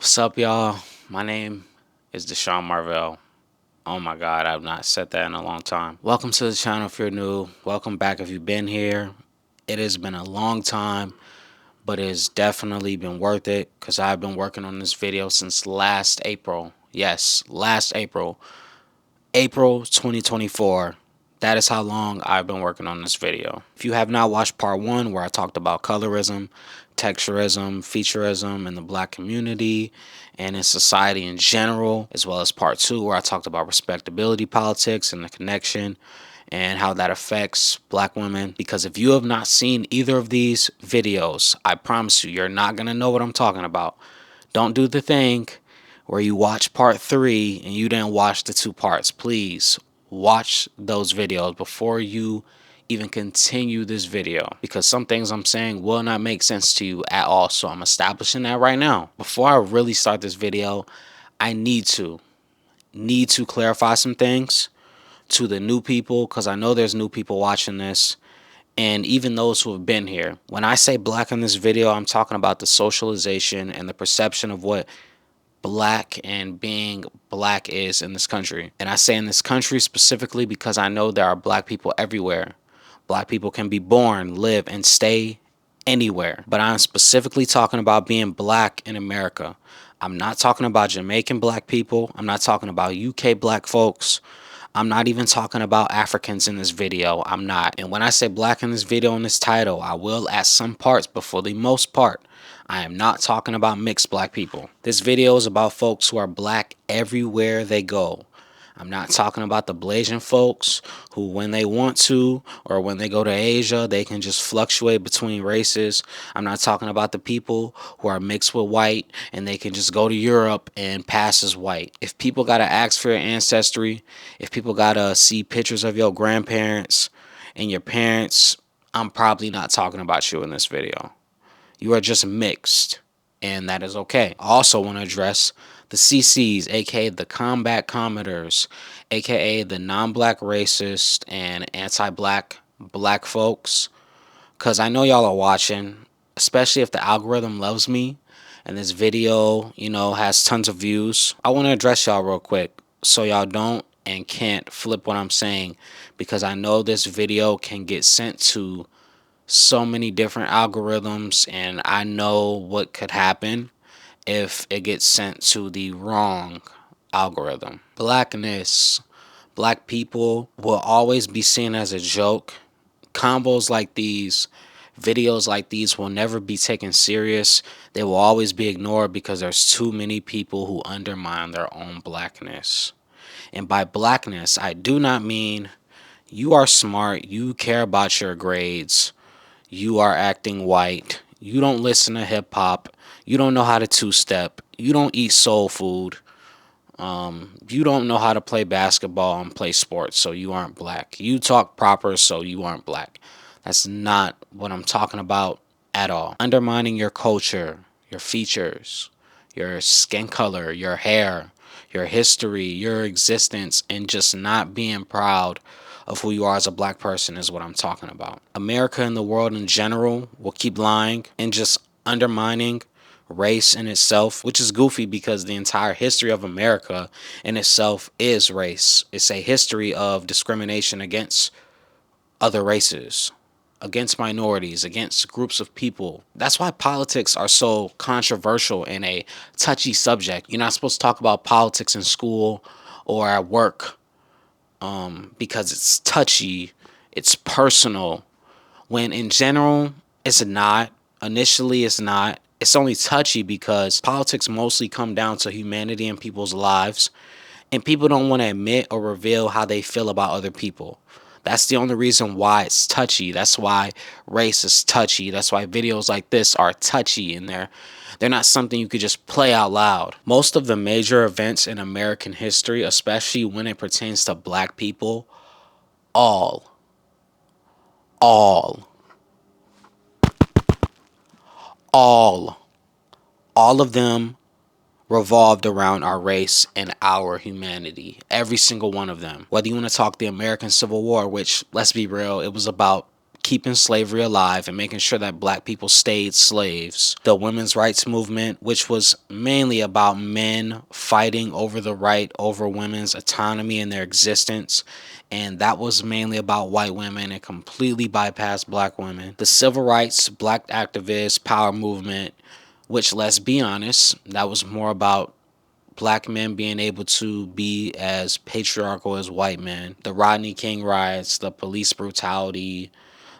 What's up, y'all? My name is Deshaun Marvell. Oh my God, I've not said that in a long time. Welcome to the channel if you're new. Welcome back if you've been here. It has been a long time, but it's definitely been worth it because I've been working on this video since last April. Yes, last April. April 2024. That is how long I've been working on this video. If you have not watched part 1 where I talked about colorism, texturism, featureism in the black community and in society in general, as well as part 2 where I talked about respectability politics and the connection and how that affects black women. Because if you have not seen either of these videos, I promise you, you're not going to know what I'm talking about. Don't do the thing where you watch part 3 and you didn't watch the 2 parts. Please watch those videos before you even continue this video, because some things I'm saying will not make sense to you at all. So I'm establishing that right now. Before I really start this video, I need to clarify some things to the new people, because I know there's new people watching this, and even those who have been here. When I say black in this video, I'm talking about the socialization and the perception of what black and being black is in this country. And I say in this country specifically because I know there are black people everywhere. Black people can be born, live, and stay anywhere. But I'm specifically talking about being black in America. I'm not talking about Jamaican black people. I'm not talking about UK black folks. I'm not even talking about Africans in this video. I'm not. And when I say black in this video, in this title, I will at some parts, but for the most part, I am not talking about mixed black people. This video is about folks who are black everywhere they go. I'm not talking about the Blasian folks who, when they want to, or when they go to Asia, they can just fluctuate between races. I'm not talking about the people who are mixed with white and they can just go to Europe and pass as white. If people got to ask for your ancestry, if people got to see pictures of your grandparents and your parents, I'm probably not talking about you in this video. You are just mixed, and that is okay. I also want to address the CCs, aka the combat commenters, aka the non-black racist and anti-black black folks, because I know y'all are watching, especially if the algorithm loves me and this video, has tons of views. I want to address y'all real quick so y'all don't and can't flip what I'm saying, because I know this video can get sent to so many different algorithms, and I know what could happen if it gets sent to the wrong algorithm. Blackness, black people will always be seen as a joke. Combos like these, videos like these will never be taken serious. They will always be ignored because there's too many people who undermine their own blackness. And by blackness, I do not mean you are smart, you care about your grades, you are acting white, you don't listen to hip hop, you don't know how to two-step, you don't eat soul food, you don't know how to play basketball and play sports, so you aren't black. You talk proper, so you aren't black. That's not what I'm talking about at all. Undermining your culture, your features, your skin color, your hair, your history, your existence, and just not being proud of who you are as a black person is what I'm talking about. America and the world in general will keep lying and just undermining race in itself, which is goofy because the entire history of America in itself is race. It's a history of discrimination against other races, against minorities, against groups of people. That's why politics are so controversial and a touchy subject. You're not supposed to talk about politics in school or at work, because it's touchy, it's personal, when in general it's not. Initially it's not. It's only touchy because politics mostly come down to humanity and people's lives, and people don't want to admit or reveal how they feel about other people. That's the only reason why it's touchy. That's why race is touchy. That's why videos like this are touchy, and they're not something you could just play out loud. Most of the major events in American history, especially when it pertains to black people, all, all, all, all of them revolved around our race and our humanity. Every single one of them. Whether you want to talk the American Civil War, which, let's be real, it was about keeping slavery alive and making sure that black people stayed slaves. The women's rights movement, which was mainly about men fighting over the right over women's autonomy and their existence. And that was mainly about white women and completely bypassed black women. The civil rights, black activists, power movement, which, let's be honest, that was more about black men being able to be as patriarchal as white men. The Rodney King riots, the police brutality,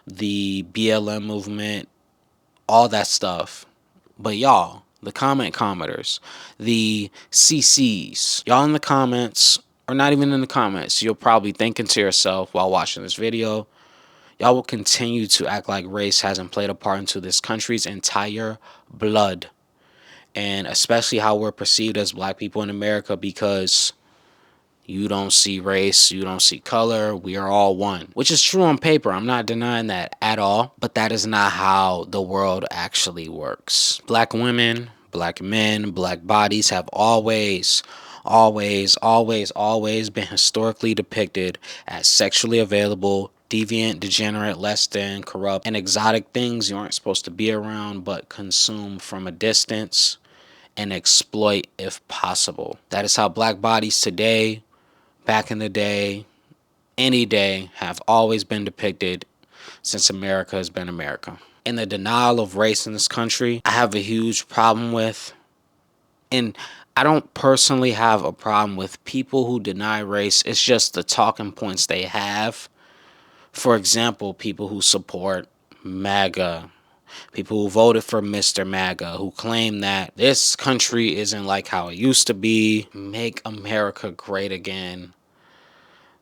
the BLM movement, all that stuff. But y'all, the commenters, the CCs, y'all in the comments, or not even in the comments, you'll probably thinking to yourself while watching this video, y'all will continue to act like race hasn't played a part into this country's entire blood. And especially how we're perceived as black people in America, because you don't see race, you don't see color, we are all one. Which is true on paper, I'm not denying that at all, but that is not how the world actually works. Black women, black men, black bodies have always been historically depicted as sexually available, deviant, degenerate, less than, corrupt, and exotic things you aren't supposed to be around but consume from a distance and exploit if possible. That is how black bodies today, back in the day, any day, have always been depicted since America has been America. And the denial of race in this country, I have a huge problem with. And I don't personally have a problem with people who deny race. It's just the talking points they have. For example, people who support MAGA, people who voted for Mr. MAGA, who claim that this country isn't like how it used to be. Make America great again.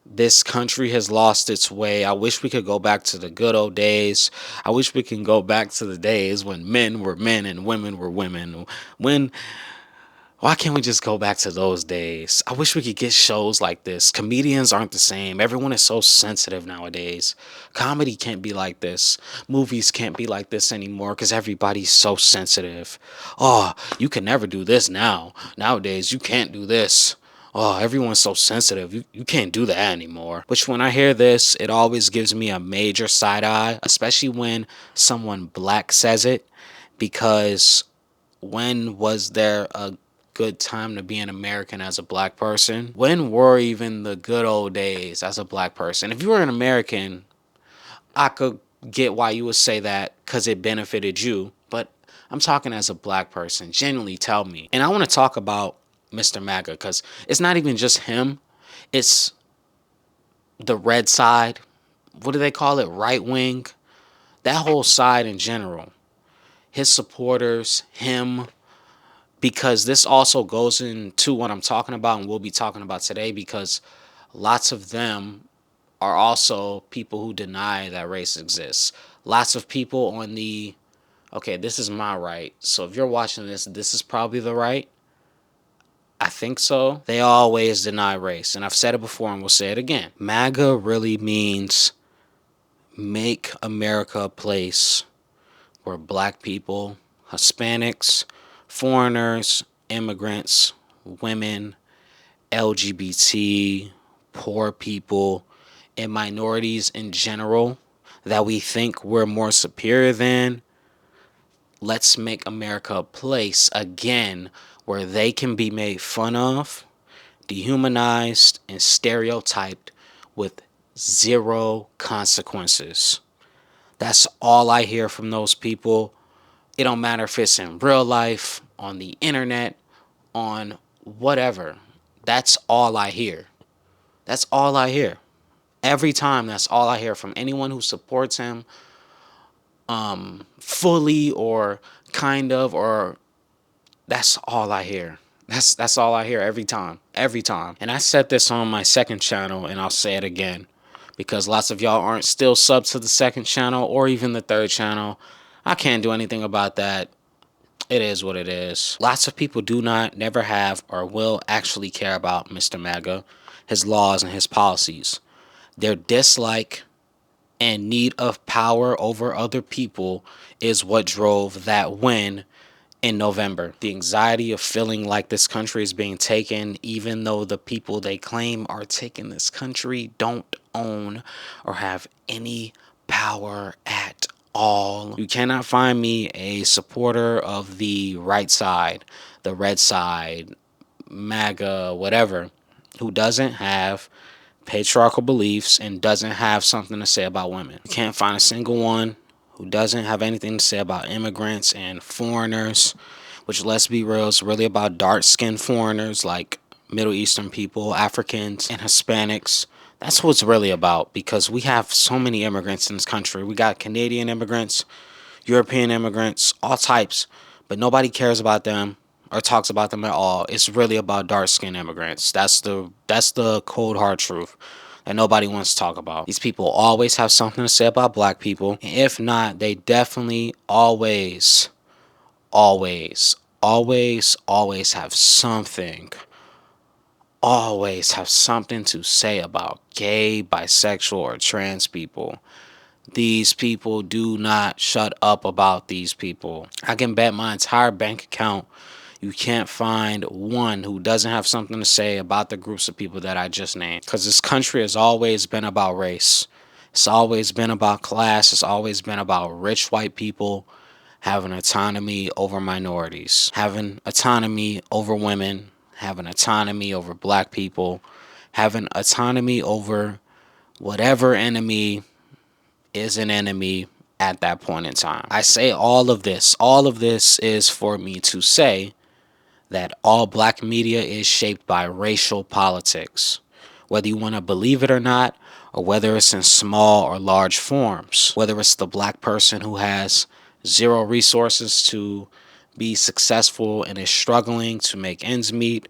This country has lost its way. I wish we could go back to the good old days. I wish we can go back to the days when men were men and women were women. Why can't we just go back to those days? I wish we could get shows like this. Comedians aren't the same. Everyone is so sensitive nowadays. Comedy can't be like this. Movies can't be like this anymore because everybody's so sensitive. Oh, you can never do this now. Nowadays, you can't do this. Oh, everyone's so sensitive. You can't do that anymore. Which, when I hear this, it always gives me a major side eye, especially when someone black says it, because when was there a good time to be an American as a black person? When were even the good old days as a black person? If you were an American, I could get why you would say that because it benefited you. But I'm talking as a black person. Genuinely tell me. And I want to talk about Mr. MAGA because it's not even just him. It's the red side. What do they call it? Right wing. That whole side in general. His supporters, him. Because this also goes into what I'm talking about and we'll be talking about today, because lots of them are also people who deny that race exists. Lots of people on the, okay, this is my right. So if you're watching this, this is probably the right. I think so. They always deny race. And I've said it before and we'll say it again. MAGA really means make America a place where black people, Hispanics, foreigners, immigrants, women, LGBT, poor people, and minorities in general that we think we're more superior than. Let's make America a place again where they can be made fun of, dehumanized, and stereotyped with zero consequences. That's all I hear from those people. It don't matter if it's in real life, on the internet, on whatever. That's all I hear. That's all I hear. Every time, that's all I hear from anyone who supports him fully or kind of, or that's all I hear. That's all I hear every time. Every time. And I said this on my second channel and I'll say it again, because lots of y'all aren't still subs to the second channel or even the third channel. I can't do anything about that. It is what it is. Lots of people do not, never have, or will actually care about Mr. MAGA, his laws, and his policies. Their dislike and need of power over other people is what drove that win in November. The anxiety of feeling like this country is being taken, even though the people they claim are taking this country don't own or have any power at all. You cannot find me a supporter of the right side, the red side, MAGA, whatever, who doesn't have patriarchal beliefs and doesn't have something to say about women. You can't find a single one who doesn't have anything to say about immigrants and foreigners, which, let's be real, is really about dark-skinned foreigners like Middle Eastern people, Africans, and Hispanics. That's what it's really about, because we have so many immigrants in this country. We got Canadian immigrants, European immigrants, all types, but nobody cares about them or talks about them at all. It's really about dark-skinned immigrants. That's the cold hard truth that nobody wants to talk about. These people always have something to say about black people. And if not, they definitely always have something to say about gay, bisexual, or trans people. These people do not shut up about these people. I can bet my entire bank account you can't find one who doesn't have something to say about the groups of people that I just named. Because this country has always been about race. It's always been about class. It's always been about rich white people having autonomy over minorities, having autonomy over women, having autonomy over black people, having autonomy over whatever enemy is an enemy at that point in time. I say all of this. All of this is for me to say that all black media is shaped by racial politics. Whether you want to believe it or not, or whether it's in small or large forms, whether it's the black person who has zero resources to be successful and is struggling to make ends meet,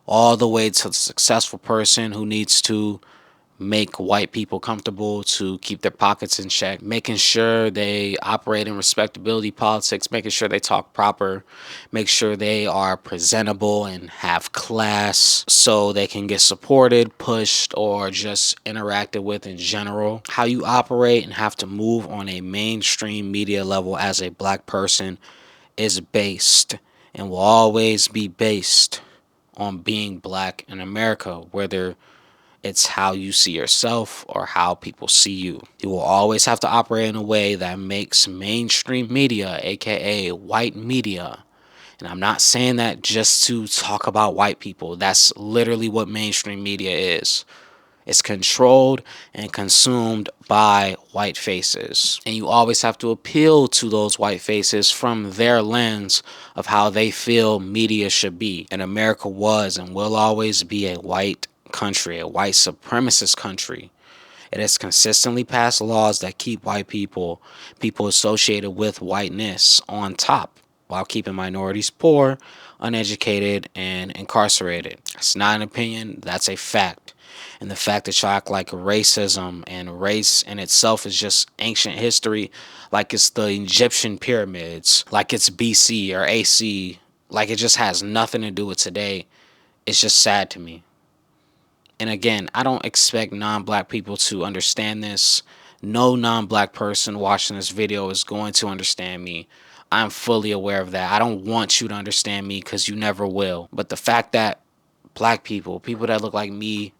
all the way to the successful person who needs to make white people comfortable to keep their pockets in check, making sure they operate in respectability politics, making sure they talk proper, make sure they are presentable and have class so they can get supported, pushed, or just interacted with in general. How you operate and have to move on a mainstream media level as a black person is based and will always be based on being black in America, whether it's how you see yourself or how people see you. You will always have to operate in a way that makes mainstream media, aka white media, and I'm not saying that just to talk about white people. That's literally what mainstream media is. It's controlled and consumed by white faces. And you always have to appeal to those white faces from their lens of how they feel media should be. And America was and will always be a white country, a white supremacist country. It has consistently passed laws that keep white people associated with whiteness, on top, while keeping minorities poor, uneducated, and incarcerated. It's not an opinion, that's a fact. And the fact that y'all act like racism and race in itself is just ancient history, like it's the Egyptian pyramids, like it's BC or AC, like it just has nothing to do with today, it's just sad to me. And again, I don't expect non-black people to understand this. No non-black person watching this video is going to understand me. I'm fully aware of that. I don't want you to understand me because you never will. But the fact that black people, people that look like me,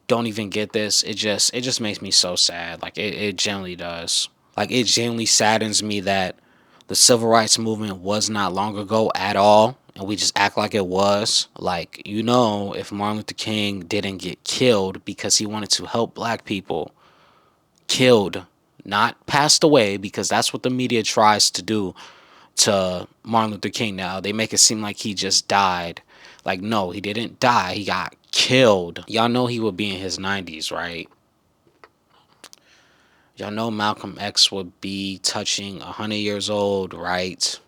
don't even get this, it just makes me so sad. Like it genuinely does. Like it genuinely saddens me that the civil rights movement was not long ago at all, and we just act like it was. Like, if Martin Luther King didn't get killed because he wanted to help black people, killed, not passed away, because that's what the media tries to do to Martin Luther King now. They make it seem like he just died. Like, no, he didn't die. He got killed. Y'all know he would be in his 90s, right? Y'all know Malcolm X would be touching 100 years old, right?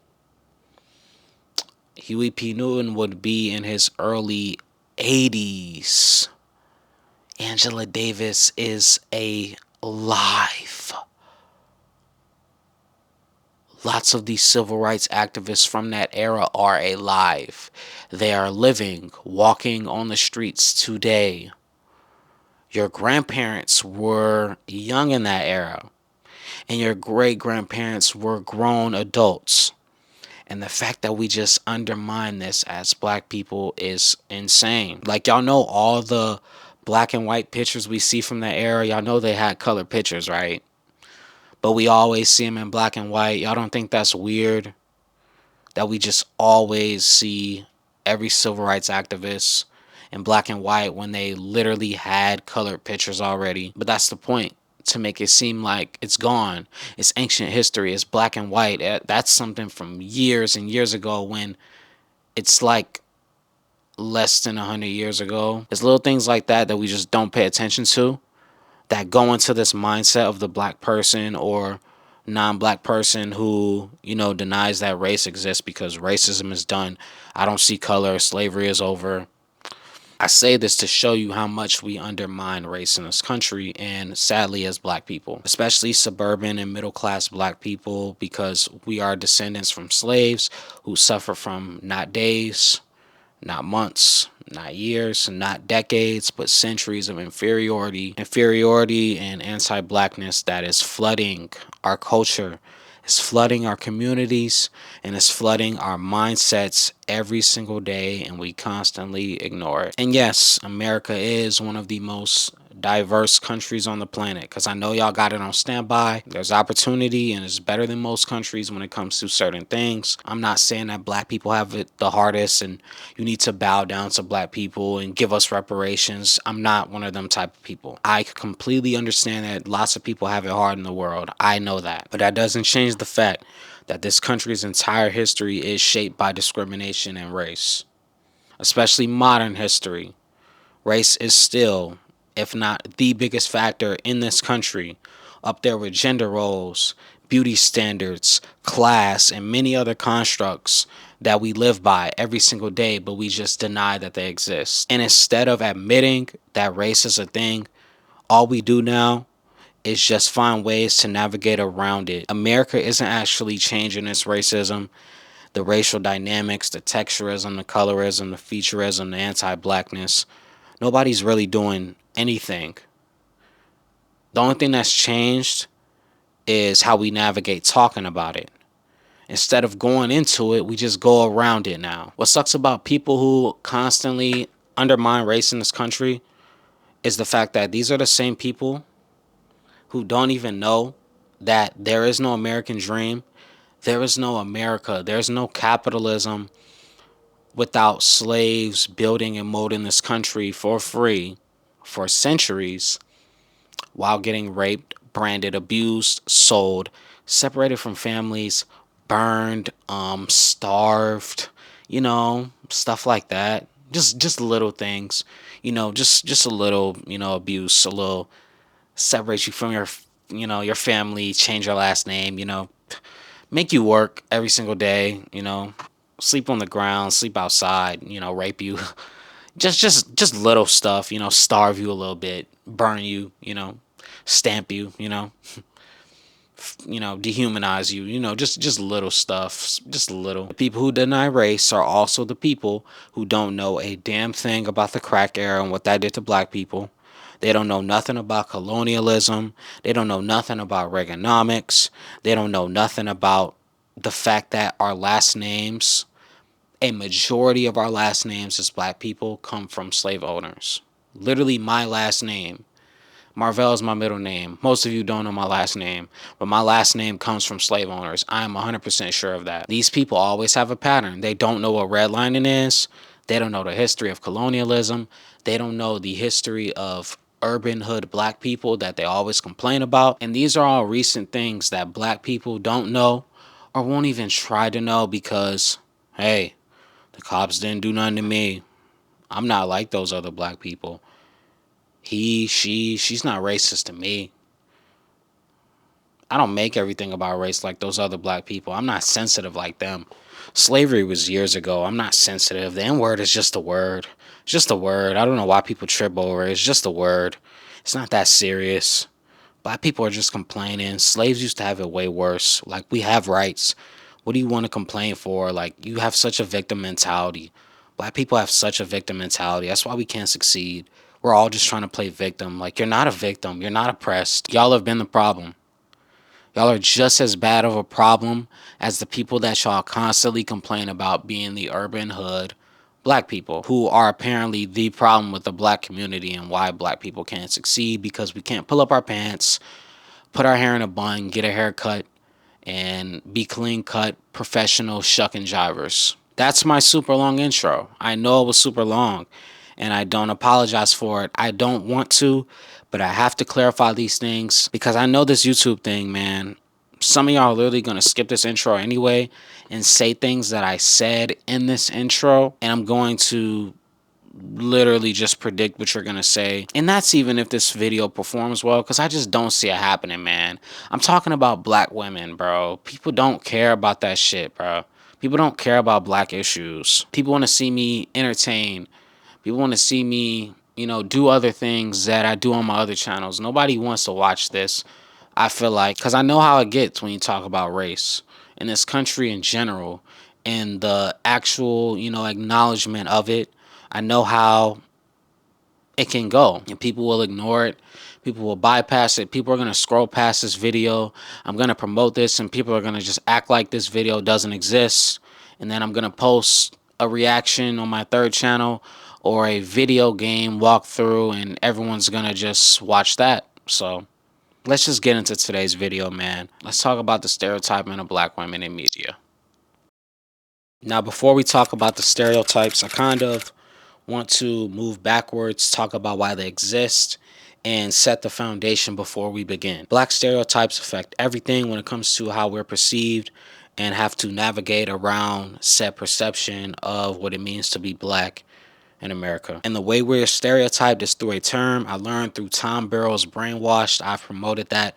Huey P. Newton would be in his early 80s. Angela Davis is alive. Lots of these civil rights activists from that era are alive. They are living, walking on the streets today. Your grandparents were young in that era, and your great-grandparents were grown adults. And the fact that we just undermine this as black people is insane. Like, y'all know all the black and white pictures we see from that era, y'all know they had color pictures, right? but we always see them in black and white. Y'all don't think that's weird that we just always see every civil rights activist in black and white when they literally had colored pictures already? But that's the point, to make it seem like it's gone. It's ancient history. It's black and white. That's something from years and years ago, when it's like less than 100 years ago. It's little things like that that we just don't pay attention to, that go into this mindset of the black person or non-black person who, denies that race exists because racism is done. I don't see color. Slavery is over. I say this to show you how much we undermine race in this country, and sadly, as black people, especially suburban and middle class black people, because we are descendants from slaves who suffer from not days, not months, not years, not decades, but centuries of inferiority and anti-blackness that is flooding our culture, is flooding our communities, and is flooding our mindsets every single day, and we constantly ignore it. And yes, America is one of the most diverse countries on the planet, because I know y'all got it on standby. There's opportunity, and it's better than most countries when it comes to certain things. I'm not saying that black people have it the hardest and you need to bow down to black people and give us reparations. I'm not one of them type of people. I completely understand that lots of people have it hard in the world. I know that. But that doesn't change the fact that this country's entire history is shaped by discrimination and race, especially modern history. Race is still, if not the biggest factor in this country, up there with gender roles, beauty standards, class, and many other constructs that we live by every single day, but we just deny that they exist. And instead of admitting that race is a thing, all we do now is just find ways to navigate around it. America isn't actually changing its racism, the racial dynamics, the texturism, the colorism, the featureism, the anti-blackness. Nobody's really doing anything. The only thing that's changed is how we navigate talking about it. Instead of going into it, we just go around it now. What sucks about people who constantly undermine race in this country is the fact that these are the same people who don't even know that there is no American dream. There is no America. There's no capitalism without slaves building and molding this country for free for centuries while getting raped, branded, abused, sold, separated from families, burned, starved, stuff like that. Just little things, just a little, abuse, a little separate you from your family, change your last name, make you work every single day, sleep on the ground, sleep outside, rape you. just little stuff, starve you a little bit, burn you, stamp you, dehumanize you, just little stuff, just little. The people who deny race are also the people who don't know a damn thing about the crack era and what that did to black people. They don't know nothing about colonialism. They don't know nothing about Reaganomics. They don't know nothing about the fact that our last names, a majority of our last names as black people, come from slave owners. Literally, my last name, Marvell, is my middle name. Most of you don't know my last name, but my last name comes from slave owners. I am 100% sure of that. These people always have a pattern. They don't know what redlining is. They don't know the history of colonialism. They don't know the history of urban hood black people that they always complain about. And these are all recent things that black people don't know or won't even try to know because, hey, the cops didn't do nothing to me. I'm not like those other black people. She's not racist to me. I don't make everything about race like those other black people. I'm not sensitive like them. Slavery was years ago. I'm not sensitive. The N-word is just a word. It's just a word. I don't know why people trip over it. It's just a word. It's not that serious. Black people are just complaining. Slaves used to have it way worse. Like, we have rights. What do you want to complain for? Like, you have such a victim mentality. Black people have such a victim mentality. That's why we can't succeed. We're all just trying to play victim. Like, you're not a victim. You're not oppressed. Y'all have been the problem. Y'all are just as bad of a problem as the people that y'all constantly complain about being the urban hood black people, who are apparently the problem with the black community and why black people can't succeed, because we can't pull up our pants, put our hair in a bun, get a haircut, and be clean cut, professional shuck and jivers. That's my super long intro. I know it was super long, and I don't apologize for it. I don't want to, but I have to clarify these things because I know this YouTube thing, man. Some of y'all are literally going to skip this intro anyway and say things that I said in this intro, and I'm going to literally just predict what you're gonna say. And that's even if this video performs well, because I just don't see it happening, man. I'm talking about black women, bro. People don't care about that shit, bro. People don't care about black issues. People want to see me entertain. People want to see me, do other things that I do on my other channels. Nobody wants to watch this, I feel like, because I know how it gets when you talk about race in this country in general and the actual, acknowledgement of it. I know how it can go, and people will ignore it. People will bypass it. People are going to scroll past this video. I'm going to promote this, and people are going to just act like this video doesn't exist. And then I'm going to post a reaction on my third channel or a video game walkthrough, and everyone's going to just watch that. So let's just get into today's video, man. Let's talk about the stereotyping of black women in media. Now, before we talk about the stereotypes, I kind of want to move backwards, talk about why they exist, and set the foundation before we begin. Black stereotypes affect everything when it comes to how we're perceived and have to navigate around said perception of what it means to be black in America. And the way we're stereotyped is through a term I learned through Tom Barrow's Brainwashed. I've promoted that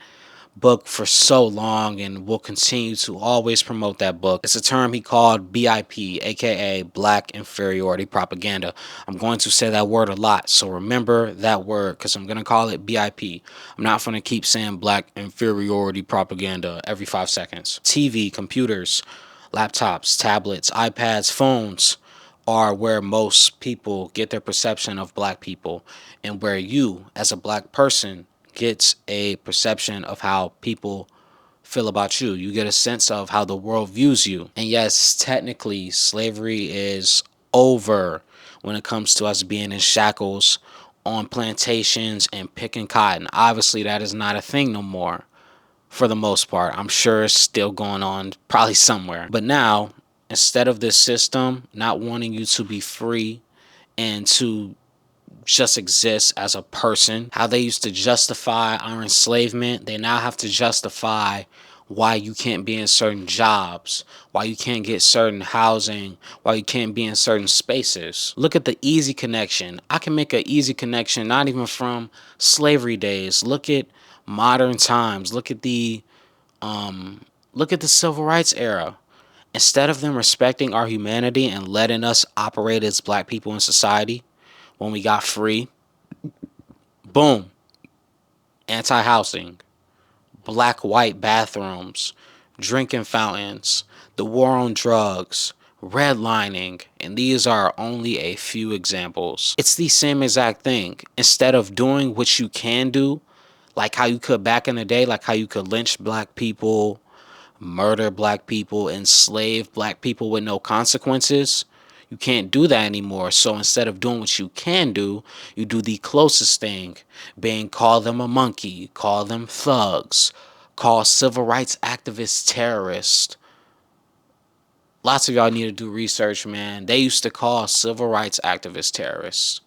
book for so long and will continue to always promote that book. It's a term he called BIP, aka Black Inferiority Propaganda. I'm going to say that word a lot, so remember that word because I'm going to call it BIP. I'm not going to keep saying Black Inferiority Propaganda every 5 seconds. TV, computers, laptops, tablets, iPads, phones are where most people get their perception of black people, and where you as a black person gets a perception of how people feel about you. You get a sense of how the world views you. And yes, technically, slavery is over when it comes to us being in shackles on plantations and picking cotton. Obviously, that is not a thing no more for the most part. I'm sure it's still going on probably somewhere. But now, instead of this system not wanting you to be free and to just exist as a person, how they used to justify our enslavement, they now have to justify why you can't be in certain jobs, why you can't get certain housing, why you can't be in certain spaces. Look at the easy connection. I can make an easy connection not even from slavery days. Look at modern times. Look at the civil rights era. Instead of them respecting our humanity and letting us operate as black people in society, when we got free, boom, anti-housing, black-white bathrooms, drinking fountains, the war on drugs, redlining, and these are only a few examples. It's the same exact thing. Instead of doing what you can do, like how you could back in the day, like how you could lynch black people, murder black people, enslave black people with no consequences, you can't do that anymore. So instead of doing what you can do, you do the closest thing, being call them a monkey, call them thugs, call civil rights activists terrorists. Lots of y'all need to do research, man. They used to call civil rights activists terrorists.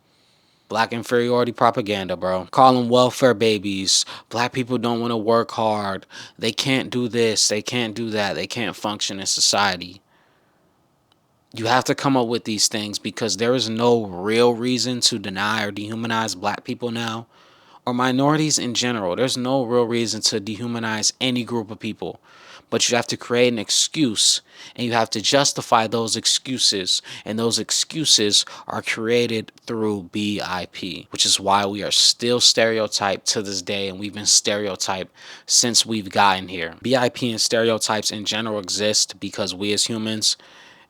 Black inferiority propaganda, bro. Call them welfare babies. Black people don't want to work hard. They can't do this. They can't do that. They can't function in society. You have to come up with these things because there is no real reason to deny or dehumanize black people now, or minorities in general. There's no real reason to dehumanize any group of people. But you have to create an excuse, and you have to justify those excuses. And those excuses are created through BIP, which is why we are still stereotyped to this day, and we've been stereotyped since we've gotten here. BIP and stereotypes in general exist because we as humans,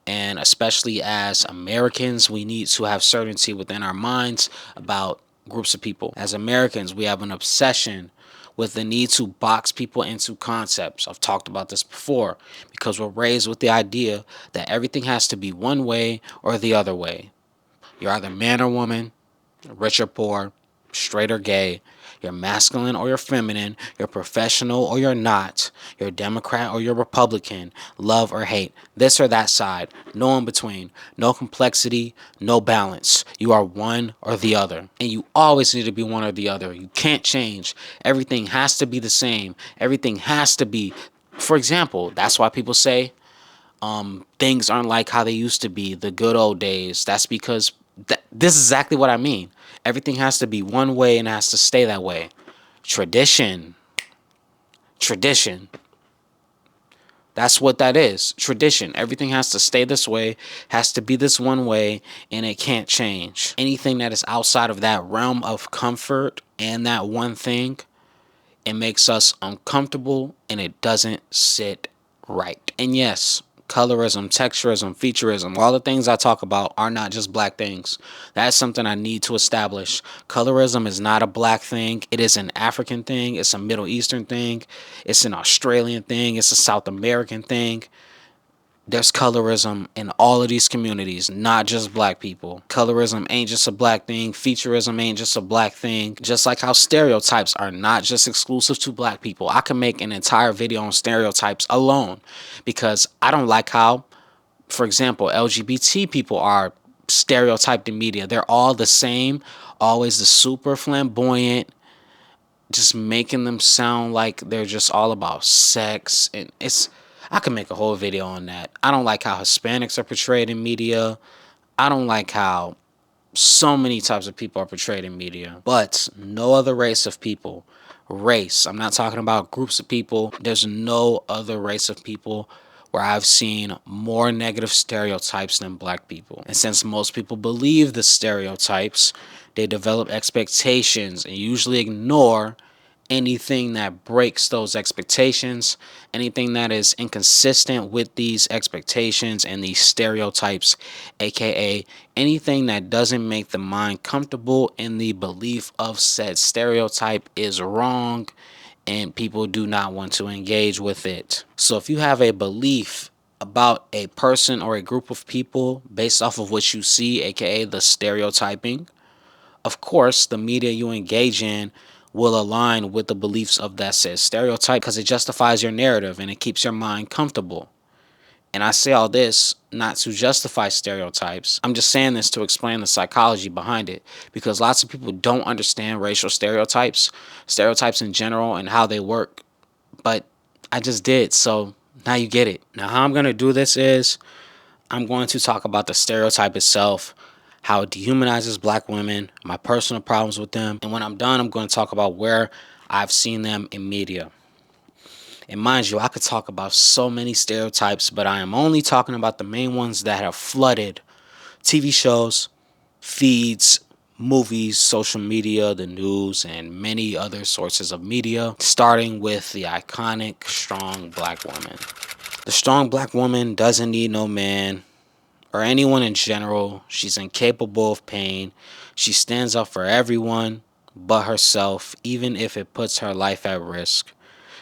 and especially as Americans, we need to have certainty within our minds about groups of people. As Americans, we have an obsession with the need to box people into concepts. I've talked about this before because we're raised with the idea that everything has to be one way or the other way. You're either man or woman, rich or poor, straight or gay, you're masculine or you're feminine, you're professional or you're not, you're Democrat or you're Republican, love or hate, this or that side, no in between, no complexity, no balance. You are one or the other, and you always need to be one or the other. You can't change. Everything has to be the same. Everything has to be, for example, that's why people say things aren't like how they used to be, the good old days. That's because this is exactly what I mean. Everything has to be one way and has to stay that way. Tradition. Tradition. That's what that is. Tradition. Everything has to stay this way, has to be this one way, and it can't change. Anything that is outside of that realm of comfort and that one thing, it makes us uncomfortable and it doesn't sit right. And yes, colorism, texturism, featureism, all the things I talk about are not just black things. That's something I need to establish. Colorism is not a black thing. It is an African thing. It's a Middle Eastern thing. It's an Australian thing. It's a South American thing. There's colorism in all of these communities, not just black people. Colorism ain't just a black thing. Featureism ain't just a black thing. Just like how stereotypes are not just exclusive to black people. I can make an entire video on stereotypes alone because I don't like how, for example, LGBT people are stereotyped in media. They're all the same, always the super flamboyant, just making them sound like they're just all about sex, and I can make a whole video on that. I don't like how Hispanics are portrayed in media. I don't like how so many types of people are portrayed in media. But no other race of people, race, I'm not talking about groups of people. There's no other race of people where I've seen more negative stereotypes than black people. And since most people believe the stereotypes, they develop expectations and usually ignore anything that breaks those expectations, anything that is inconsistent with these expectations and these stereotypes, aka anything that doesn't make the mind comfortable in the belief of said stereotype is wrong, and people do not want to engage with it. So if you have a belief about a person or a group of people based off of what you see, aka the stereotyping, of course the media you engage in will align with the beliefs of that said stereotype because it justifies your narrative and it keeps your mind comfortable. And I say all this not to justify stereotypes. I'm just saying this to explain the psychology behind it, because lots of people don't understand racial stereotypes, stereotypes in general, and how they work. But I just did, so now you get it. Now how I'm going to do this is I'm going to talk about the stereotype itself, how it dehumanizes black women, my personal problems with them, and when I'm done, I'm going to talk about where I've seen them in media. And mind you, I could talk about so many stereotypes, but I am only talking about the main ones that have flooded TV shows, feeds, movies, social media, the news, and many other sources of media, starting with the iconic strong black woman. The strong black woman doesn't need no man or anyone in general. She's incapable of pain. She stands up for everyone but herself, even if it puts her life at risk.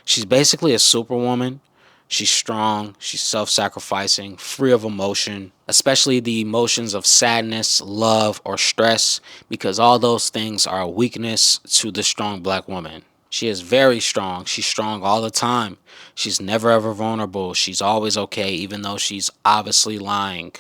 She's basically a superwoman. She's strong, she's self-sacrificing, free of emotion, especially the emotions of sadness, love, or stress, because all those things are a weakness to the strong black woman. She is very strong. She's strong all the time. She's never ever vulnerable. She's always okay, even though she's obviously lying.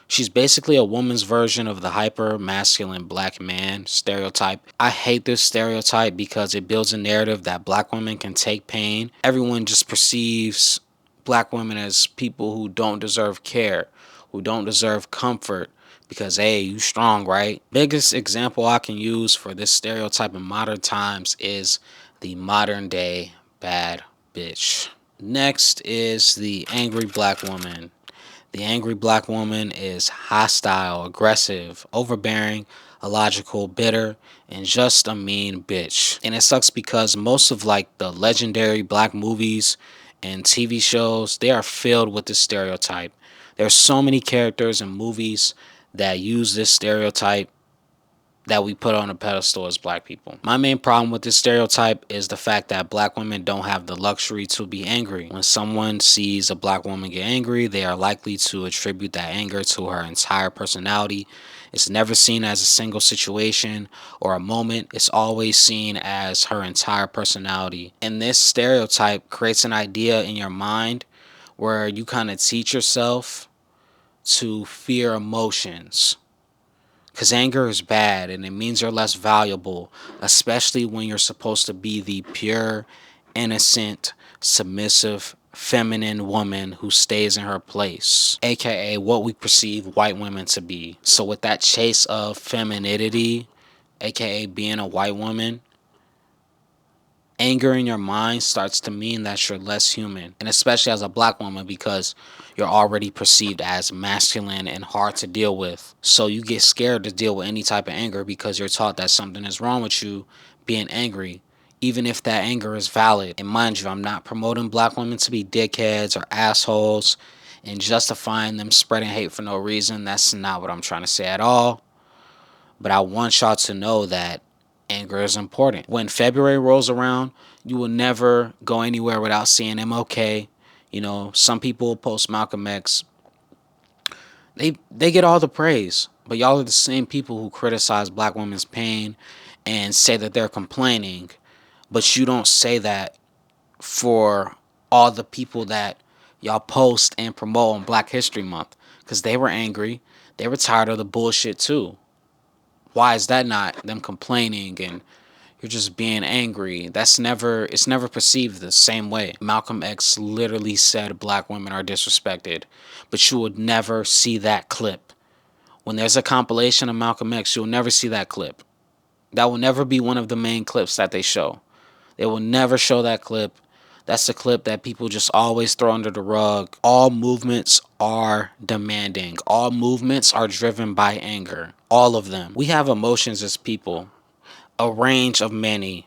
She's basically a woman's version of the hyper masculine black man stereotype. I hate this stereotype because it builds a narrative that black women can take pain. Everyone just perceives black women as people who don't deserve care, who don't deserve comfort, because hey, you strong, right? Biggest example I can use for this stereotype in modern times is the modern day bad bitch. Next is the angry black woman. The angry black woman is hostile, aggressive, overbearing, illogical, bitter, and just a mean bitch. And it sucks because most of like the legendary black movies and TV shows, they are filled with this stereotype. There's so many characters and movies that use this stereotype that we put on a pedestal as black people. My main problem with this stereotype is the fact that black women don't have the luxury to be angry. When someone sees a black woman get angry, they are likely to attribute that anger to her entire personality It's never seen as a single situation or a moment. It's always seen as her entire personality. And this stereotype creates an idea in your mind where you kind of teach yourself to fear emotions. Because anger is bad and it means you're less valuable, especially when you're supposed to be the pure, innocent, submissive, feminine woman who stays in her place, aka what we perceive white women to be. So, with that chase of femininity, aka being a white woman, anger in your mind starts to mean that you're less human, and especially as a black woman, because you're already perceived as masculine and hard to deal with. So you get scared to deal with any type of anger because you're taught that something is wrong with you being angry, even if that anger is valid. And mind you, I'm not promoting black women to be dickheads or assholes and justifying them spreading hate for no reason. That's not what I'm trying to say at all. But I want y'all to know that anger is important. When February rolls around, you will never go anywhere without seeing MLK. You know, some people post Malcolm X. They get all the praise, but y'all are the same people who criticize black women's pain and say that they're complaining, but you don't say that for all the people that y'all post and promote on Black History Month, because they were angry. They were tired of the bullshit too. Why is that not them complaining and you're just being angry? It's never perceived the same way. Malcolm X literally said black women are disrespected, but you would never see that clip. When there's a compilation of Malcolm X, you'll never see that clip. That will never be one of the main clips that they show. They will never show that clip. That's the clip that people just always throw under the rug. All movements are demanding. All movements are driven by anger. All of them. We have emotions as people, a range of many.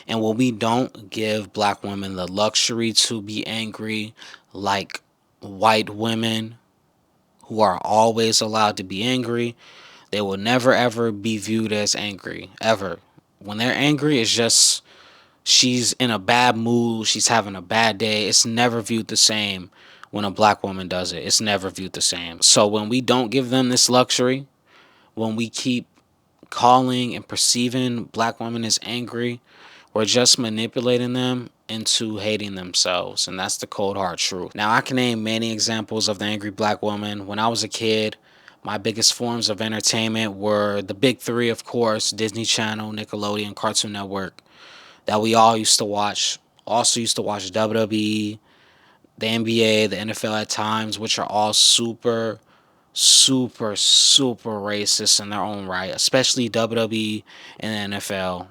And when we don't give black women the luxury to be angry like white women who are always allowed to be angry, they will never ever be viewed as angry. Ever. When they're angry, it's just she's in a bad mood, she's having a bad day. It's never viewed the same when a black woman does it. It's never viewed the same. So when we don't give them this luxury, when we keep calling and perceiving black women as angry, we're just manipulating them into hating themselves. And that's the cold hard truth. Now, I can name many examples of the angry black woman. When I was a kid, my biggest forms of entertainment were the big three, of course: Disney Channel, Nickelodeon, Cartoon Network, that we all used to watch. Also used to watch WWE, the NBA, the NFL at times, which are all super, super, super racist in their own right, especially WWE and the NFL.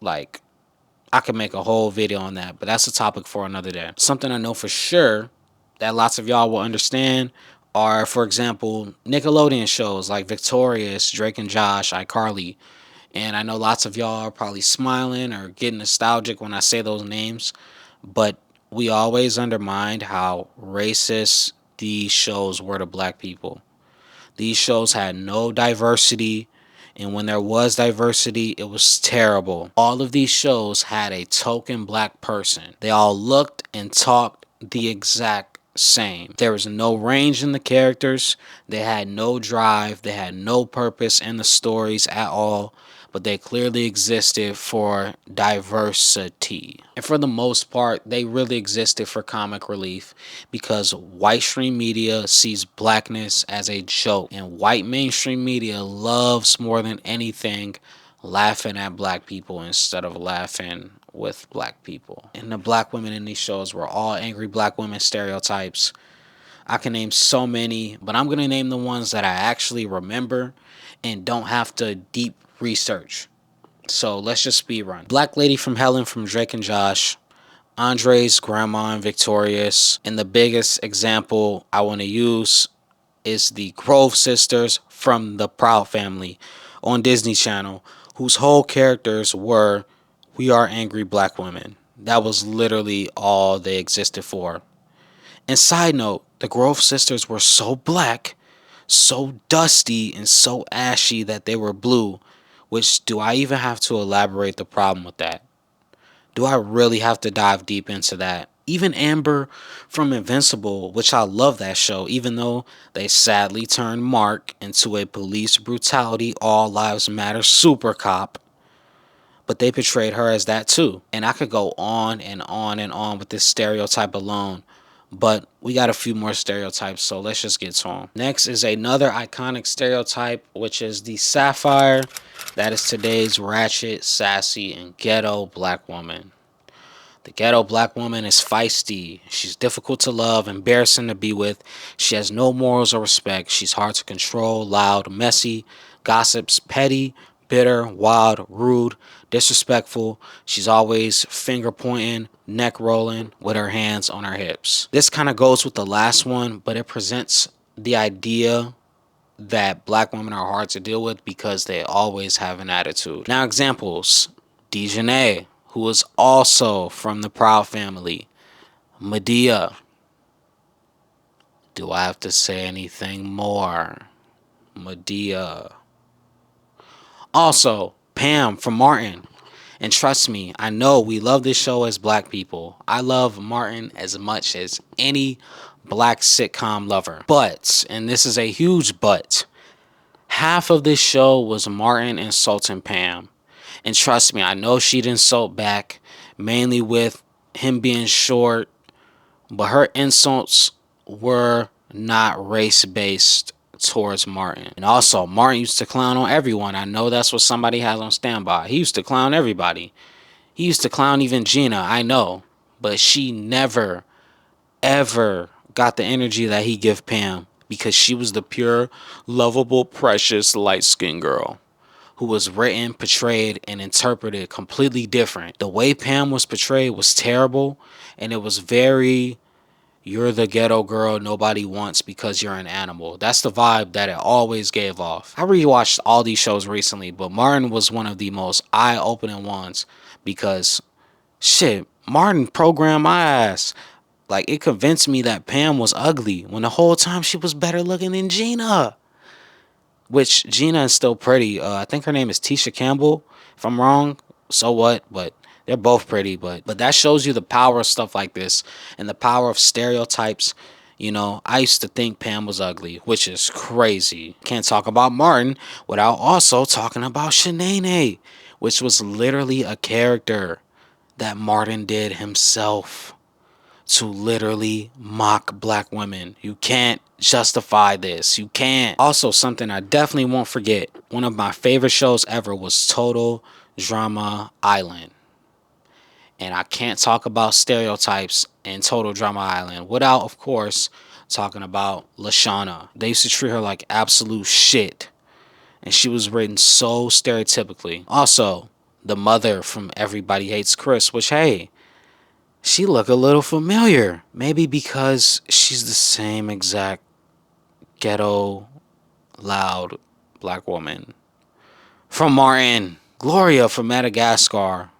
Like, I could make a whole video on that, but that's a topic for another day. Something I know for sure that lots of y'all will understand are, for example, Nickelodeon shows like Victorious, Drake and Josh, iCarly. And I know lots of y'all are probably smiling or getting nostalgic when I say those names, but we always undermined how racist these shows were to black people. These shows had no diversity, and when there was diversity, it was terrible. All of these shows had a token black person. They all looked and talked the exact same. There was no range in the characters. They had no drive. They had no purpose in the stories at all, but they clearly existed for diversity. And for the most part, they really existed for comic relief because white stream media sees blackness as a joke, and white mainstream media loves more than anything laughing at black people instead of laughing with black people. And the black women in these shows were all angry black women stereotypes. I can name so many, but I'm going to name the ones that I actually remember and don't have to deep research. So let's just speed run. Black Lady from Helen from Drake and Josh, Andre's grandma in Victorious, and the biggest example I want to use is the Grove sisters from the Proud Family on Disney Channel, whose whole characters were, we are angry black women. That was literally all they existed for. And side note, the Grove sisters were so black, so dusty, and so ashy that they were blue. Which, do I even have to elaborate the problem with that? Do I really have to dive deep into that? Even Amber from Invincible, which I love that show, even though they sadly turned Mark into a police brutality, all lives matter super cop, but they portrayed her as that too. And I could go on and on and on with this stereotype alone, but we got a few more stereotypes, so let's just get to them. Next is another iconic stereotype, which is the Sapphire. That is today's ratchet, sassy, and ghetto black woman. The ghetto black woman is feisty. She's difficult to love, embarrassing to be with. She has no morals or respect. She's hard to control, loud, messy, gossips, petty, bitter, wild, rude, disrespectful. She's always finger pointing, neck rolling, with her hands on her hips. This kind of goes with the last one, but it presents the idea that black women are hard to deal with because they always have an attitude. Now, examples: Dejanay, who is also from the Proud family. Medea. Do I have to say anything more? Medea. Also, Pam from Martin. And trust me, I know we love this show as black people. I love Martin as much as any black sitcom lover. But, and this is a huge but, half of this show was Martin insulting Pam. And trust me, I know she'd insult back, mainly with him being short, but her insults were not race-based towards Martin. And also, Martin used to clown on everyone. I know that's what somebody has on standby. He used to clown everybody. He used to clown even Gina, I know. But she never, ever got the energy that he give Pam, because she was the pure, lovable, precious, light-skinned girl who was written, portrayed, and interpreted completely different. The way Pam was portrayed was terrible, and it was very, you're the ghetto girl nobody wants because you're an animal. That's the vibe that it always gave off. I rewatched all these shows recently, but Martin was one of the most eye-opening ones because, shit, Martin programmed my ass. Like, it convinced me that Pam was ugly when the whole time she was better looking than Gina. Which, Gina is still pretty. I think her name is Tisha Campbell. If I'm wrong, so what? But they're both pretty. But that shows you the power of stuff like this and the power of stereotypes. You know, I used to think Pam was ugly, which is crazy. Can't talk about Martin without also talking about Shanae, which was literally a character that Martin did himself to literally mock black women. You can't justify this. You can't. Also, something I definitely won't forget, one of my favorite shows ever was Total Drama Island. And I can't talk about stereotypes in Total Drama Island without, of course, talking about Lashana. They used to treat her like absolute shit, and she was written so stereotypically. Also, the mother from Everybody Hates Chris, which, hey, she look a little familiar. Maybe because she's the same exact ghetto, loud black woman from Martin. Gloria from Madagascar.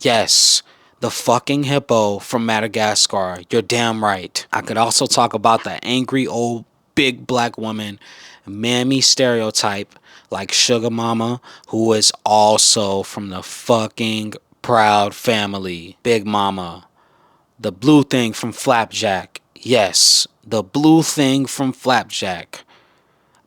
Yes, the fucking hippo from Madagascar. You're damn right. I could also talk about the angry old big black woman, mammy stereotype, like Sugar Mama, who is also from the fucking Proud family. Big Mama. The blue thing from Flapjack. Yes, the blue thing from Flapjack.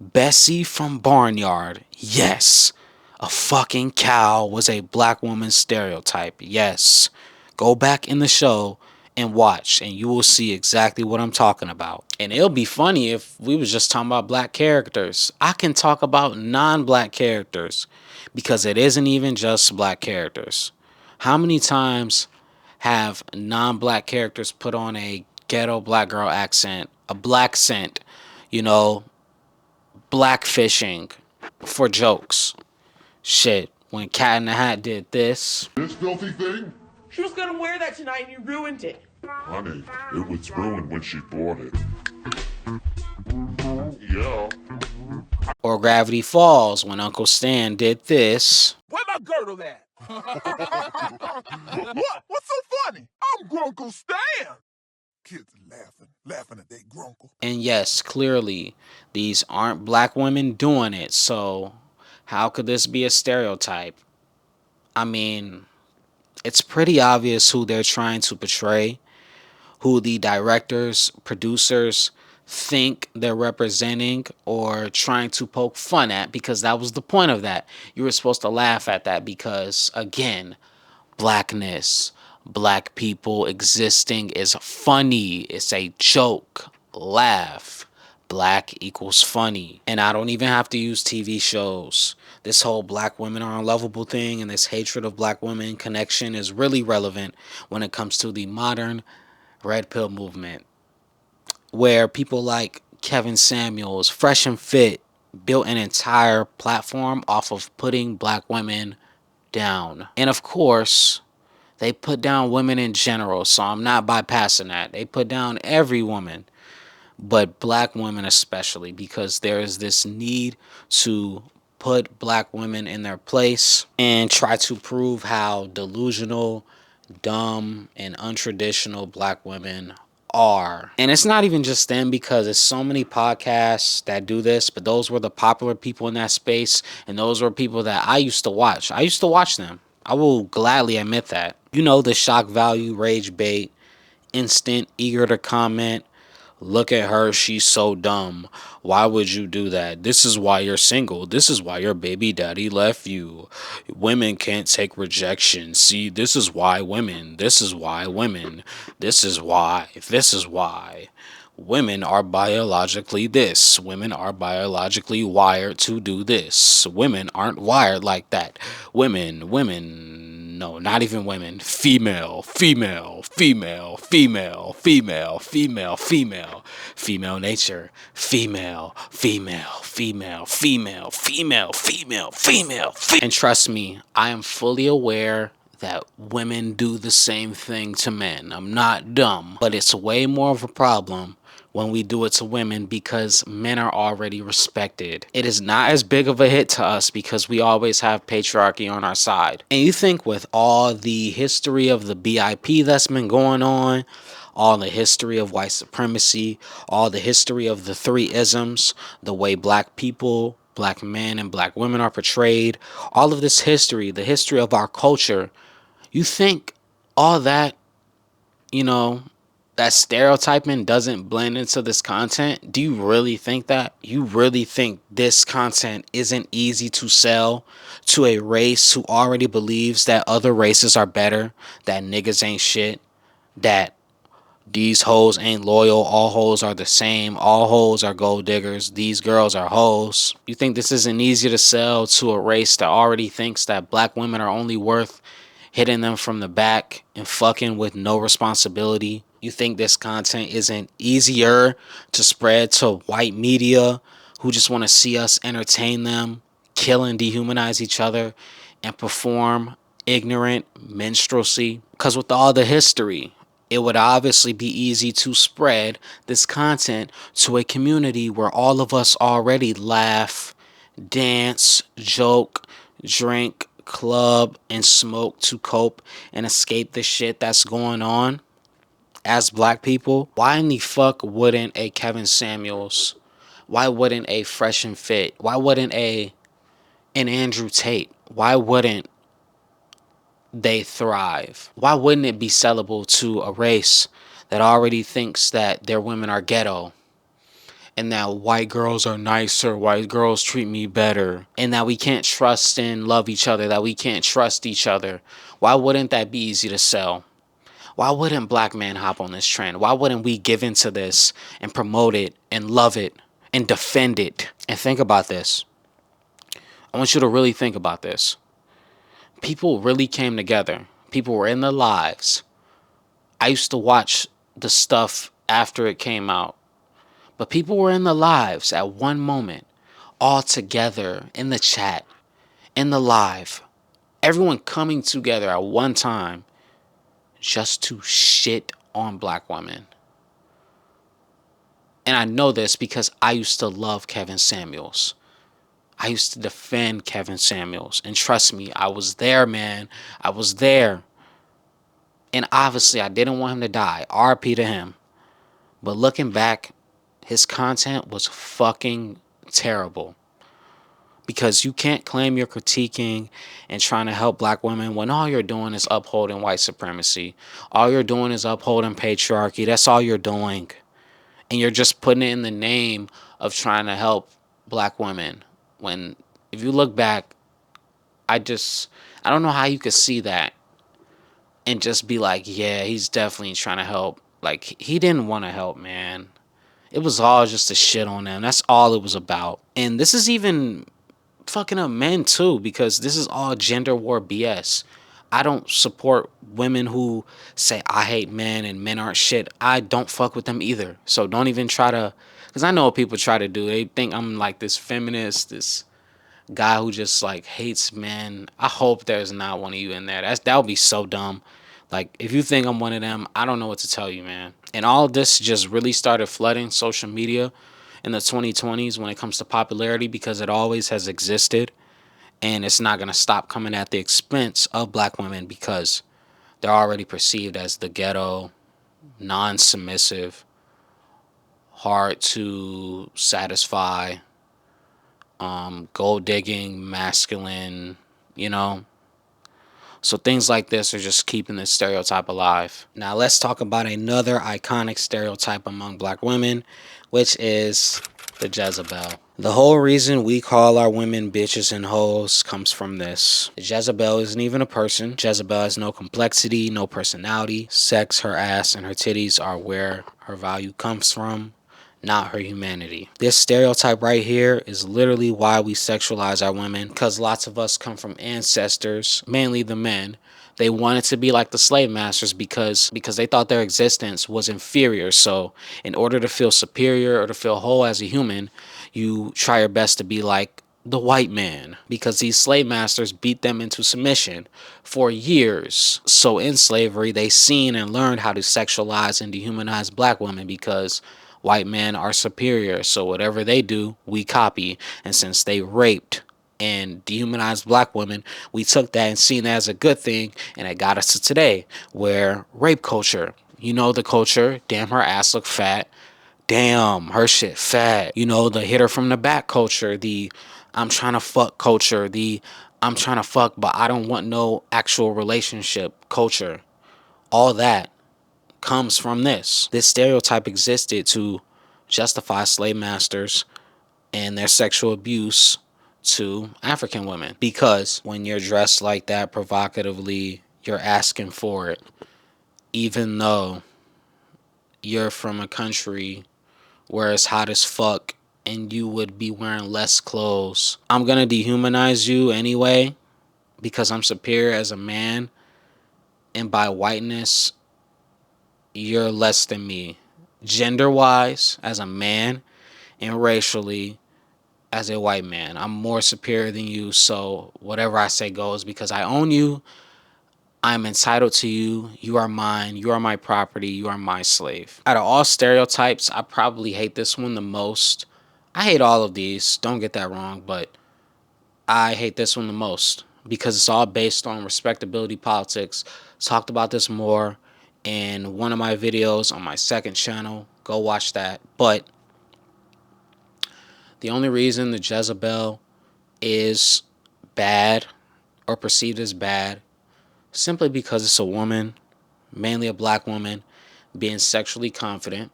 Bessie from Barnyard. Yes, a fucking cow was a black woman's stereotype. Yes, go back in the show and watch, and you will see exactly what I'm talking about. And it'll be funny if we was just talking about black characters. I can talk about non-black characters because it isn't even just black characters. How many times have non-black characters put on a ghetto black girl accent, a black scent, you know, black fishing for jokes? Shit, when Cat in the Hat did this. This filthy thing? She was gonna wear that tonight and you ruined it. Honey, it was ruined when she bought it. Yeah. Or Gravity Falls, when Uncle Stan did this. Where my girdle at? What? What's so funny? I'm Grunkle Stan. Kids laughing at that Grunkle. And yes, clearly, these aren't black women doing it, so how could this be a stereotype? I mean, it's pretty obvious who they're trying to portray who the directors, producers think they're representing or trying to poke fun at, because that was the point of that. You were supposed to laugh at that because, again, blackness, black people existing is funny. It's a joke. Laugh. Black equals funny. And I don't even have to use TV shows. This whole black women are unlovable thing and this hatred of black women connection is really relevant when it comes to the modern red pill movement, where people like Kevin Samuels, Fresh and Fit, built an entire platform off of putting black women down. And of course, they put down women in general, so I'm not bypassing that. They put down every woman, but black women especially, because there is this need to put black women in their place and try to prove how delusional, dumb, and untraditional black women are. And it's not even just them, because there's so many podcasts that do this, but those were the popular people in that space, and those were people that I used to watch. I used to watch them. I will gladly admit that. You know, the shock value, rage bait, instant, eager to comment. Look at her, she's so dumb. Why would you do that? This is why you're single. This is why your baby daddy left you. Women can't take rejection. See, this is why women. This is why women. This is why. This is why. Women are biologically this. Women are biologically wired to do this. Women aren't wired like that. Women, no, not even women. Female, female, female, female, female, female, female, female nature. Female, female, female, female, female, female, female. And trust me, I am fully aware that women do the same thing to men. I'm not dumb, but it's way more of a problem when we do it to women, because men are already respected. It is not as big of a hit to us because we always have patriarchy on our side. And you think with all the history of the BIP that's been going on, all the history of white supremacy, all the history of the three isms, the way black people, black men, and black women are portrayed, all of this history, the history of our culture, you think all that, you know, that stereotyping doesn't blend into this content? Do you really think that? You really think this content isn't easy to sell to a race who already believes that other races are better, that niggas ain't shit, that these hoes ain't loyal, all hoes are the same, all hoes are gold diggers, these girls are hoes? You think this isn't easy to sell to a race that already thinks that black women are only worth hitting them from the back and fucking with no responsibility? You think this content isn't easier to spread to white media who just want to see us entertain them, kill and dehumanize each other, and perform ignorant minstrelsy? Because with all the history, it would obviously be easy to spread this content to a community where all of us already laugh, dance, joke, drink, club, and smoke to cope and escape the shit that's going on as black people. Why in the fuck wouldn't a Kevin Samuels, why wouldn't a Fresh and Fit, why wouldn't an Andrew Tate, why wouldn't they thrive? Why wouldn't it be sellable to a race that already thinks that their women are ghetto, and that white girls are nicer, white girls treat me better, and that we can't trust and love each other, that we can't trust each other? Why wouldn't that be easy to sell? Why wouldn't black men hop on this trend? Why wouldn't we give into this and promote it and love it and defend it? And think about this. I want you to really think about this. People really came together. People were in their lives. I used to watch the stuff after it came out. But people were in their lives at one moment, all together in the chat, in the live. Everyone coming together at one time just to shit on black women. And I know this because I used to love Kevin Samuels. I used to defend Kevin Samuels. And trust me, I was there, man. I was there. And obviously, I didn't want him to die. RP to him. But looking back, his content was fucking terrible. Because you can't claim you're critiquing and trying to help black women when all you're doing is upholding white supremacy. All you're doing is upholding patriarchy. That's all you're doing. And you're just putting it in the name of trying to help black women. When, if you look back, I don't know how you could see that and just be like, yeah, he's definitely trying to help. Like, he didn't want to help, man. It was all just a shit on them. That's all it was about. And this is even fucking up men too, because this is all gender war BS. I don't support women who say I hate men and men aren't shit. I don't fuck with them either. So don't even try to, because I know what people try to do. They think I'm like this feminist, this guy who just like hates men. I hope there's not one of you in there. That would be so dumb. Like, if you think I'm one of them, I don't know what to tell you, man. And all of this just really started flooding social media in the 2020s when it comes to popularity, because it always has existed. And it's not going to stop coming at the expense of black women, because they're already perceived as the ghetto, non-submissive, hard to satisfy, gold digging, masculine, you know. So things like this are just keeping this stereotype alive. Now let's talk about another iconic stereotype among black women, which is the Jezebel. The whole reason we call our women bitches and hoes comes from this. Jezebel isn't even a person. Jezebel has no complexity, no personality. Sex, her ass, and her titties are where her value comes from, not her humanity. This stereotype right here is literally why we sexualize our women, because lots of us come from ancestors, mainly the men. They wanted to be like the slave masters because they thought their existence was inferior. So in order to feel superior or to feel whole as a human, you try your best to be like the white man, because these slave masters beat them into submission for years. So in slavery, they seen and learned how to sexualize and dehumanize black women, because white men are superior. So whatever they do, we copy. And since they raped and dehumanized black women, we took that and seen that as a good thing, and it got us to today, where rape culture, you know, the culture, damn, her ass look fat, damn, her shit fat, you know, the hit her from the back culture, the I'm trying to fuck culture, the I'm trying to fuck but I don't want no actual relationship culture. All that comes from this. This stereotype existed to justify slave masters and their sexual abuse to African women, because when you're dressed like that provocatively, you're asking for it, even though you're from a country where it's hot as fuck and you would be wearing less clothes. I'm gonna dehumanize you anyway because I'm superior as a man, and by whiteness, you're less than me. Gender wise, as a man, and racially, as a white man, I'm more superior than you. So whatever I say goes, because I own you, I'm entitled to you. You are mine. You are my property. You are my slave. Out of all stereotypes, I probably hate this one the most. I hate all of these, don't get that wrong, but I hate this one the most because it's all based on respectability politics. Talked about this more in one of my videos on my second channel. Go watch that. But the only reason the Jezebel is bad or perceived as bad, simply because it's a woman, mainly a black woman, being sexually confident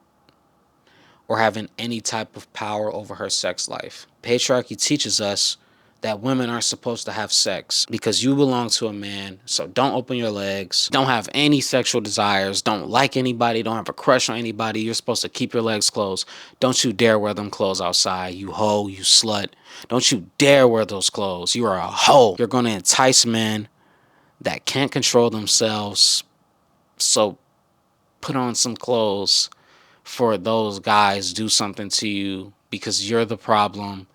or having any type of power over her sex life. Patriarchy teaches us that women aren't supposed to have sex because you belong to a man. So don't open your legs. Don't have any sexual desires. Don't like anybody. Don't have a crush on anybody. You're supposed to keep your legs closed. Don't you dare wear them clothes outside. You hoe, you slut. Don't you dare wear those clothes. You are a hoe. You're going to entice men that can't control themselves. So put on some clothes for those guys. Do something to you because you're the problem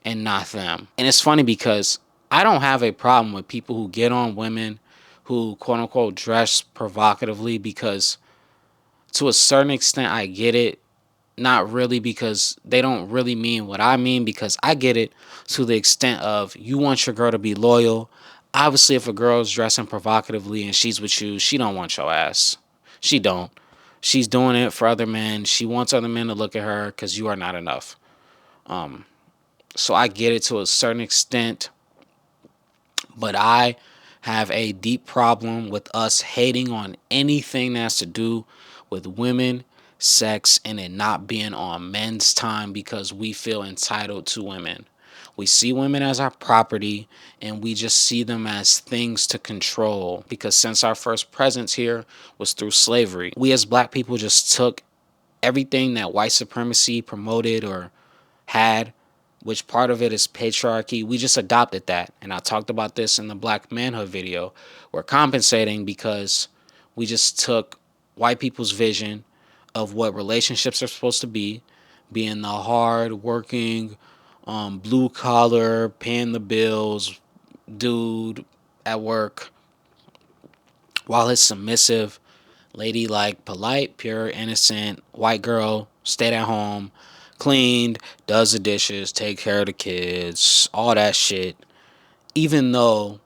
and not them. And it's funny because I don't have a problem with people who get on women who quote unquote dress provocatively, because to a certain extent I get it. Not really, because they don't really mean what I mean, because I get it to the extent of you want your girl to be loyal. Obviously, if a girl's dressing provocatively and she's with you, she don't want your ass. She don't. She's doing it for other men. She wants other men to look at her because you are not enough. So I get it to a certain extent, but I have a deep problem with us hating on anything that has to do with women, sex, and it not being on men's time because we feel entitled to women. We see women as our property and we just see them as things to control because since our first presence here was through slavery, we as black people just took everything that white supremacy promoted or had, which part of it is patriarchy. We just adopted that. And I talked about this in the Black Manhood video. We're compensating because we just took white people's vision of what relationships are supposed to be, being the hard working, blue collar, paying the bills dude at work, while his submissive, ladylike, polite, pure, innocent, white girl stayed at home, cleaned, does the dishes, take care of the kids, all that shit. Even though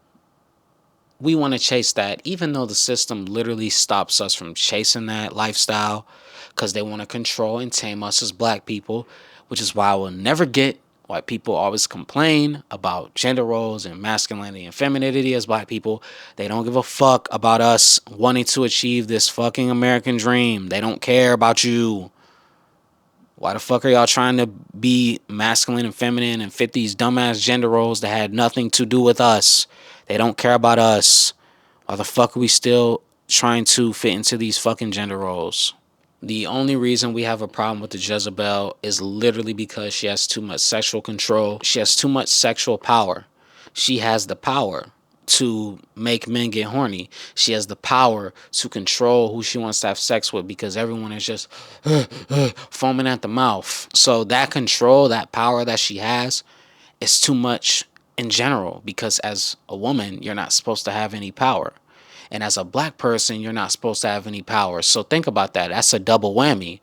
we want to chase that, even though the system literally stops us from chasing that lifestyle because they want to control and tame us as black people, which is why I will never get why people always complain about gender roles and masculinity and femininity as black people. They don't give a fuck about us wanting to achieve this fucking American dream. They don't care about you. Why the fuck are y'all trying to be masculine and feminine and fit these dumbass gender roles that had nothing to do with us? They don't care about us. Why the fuck are we still trying to fit into these fucking gender roles? The only reason we have a problem with the Jezebel is literally because she has too much sexual control. She has too much sexual power. She has the power to make men get horny. She has the power to control who she wants to have sex with because everyone is just foaming at the mouth. So that control, that power that she has is too much in general because as a woman, you're not supposed to have any power. And as a black person, you're not supposed to have any power. So think about that. That's a double whammy.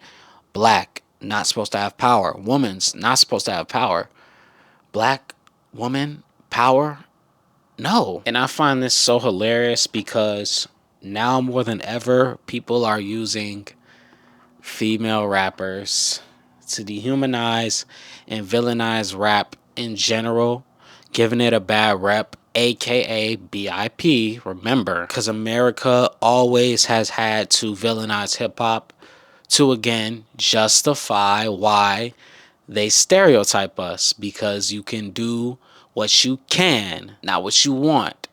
Black, not supposed to have power. Woman's not supposed to have power. Black woman, power? No. And I find this so hilarious because now more than ever, people are using female rappers to dehumanize and villainize rap in general, giving it a bad rep, aka BIP, remember, because America always has had to villainize hip-hop to, again, justify why they stereotype us, because you can do what you can, not what you want.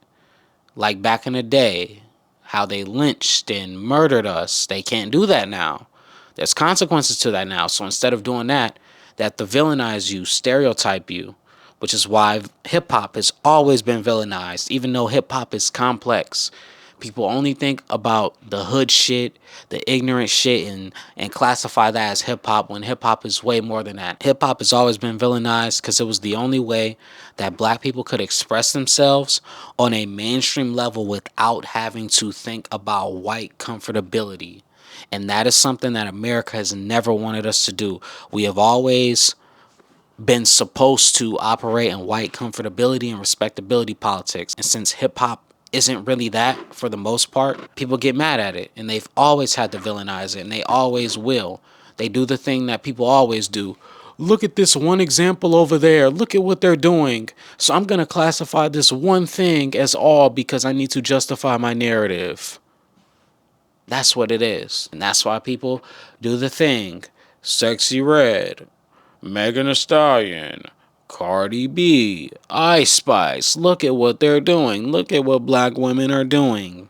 Like back in the day, how they lynched and murdered us. They can't do that now. There's consequences to that now. So instead of doing that, they have to villainize you, stereotype you, which is why hip-hop has always been villainized, even though hip-hop is complex. People only think about the hood shit, the ignorant shit, and classify that as hip-hop when hip-hop is way more than that. Hip-hop has always been villainized because it was the only way that black people could express themselves on a mainstream level without having to think about white comfortability. And that is something that America has never wanted us to do. We have always been supposed to operate in white comfortability and respectability politics. And since hip hop isn't really that for the most part, people get mad at it. And they've always had to villainize it, and they always will. They do the thing that people always do. Look at this one example over there. Look at what they're doing. So I'm going to classify this one thing as all because I need to justify my narrative. That's what it is. And that's why people do the thing. Sexy Red, Megan Thee Stallion, Cardi B, Ice Spice. Look at what they're doing. Look at what black women are doing.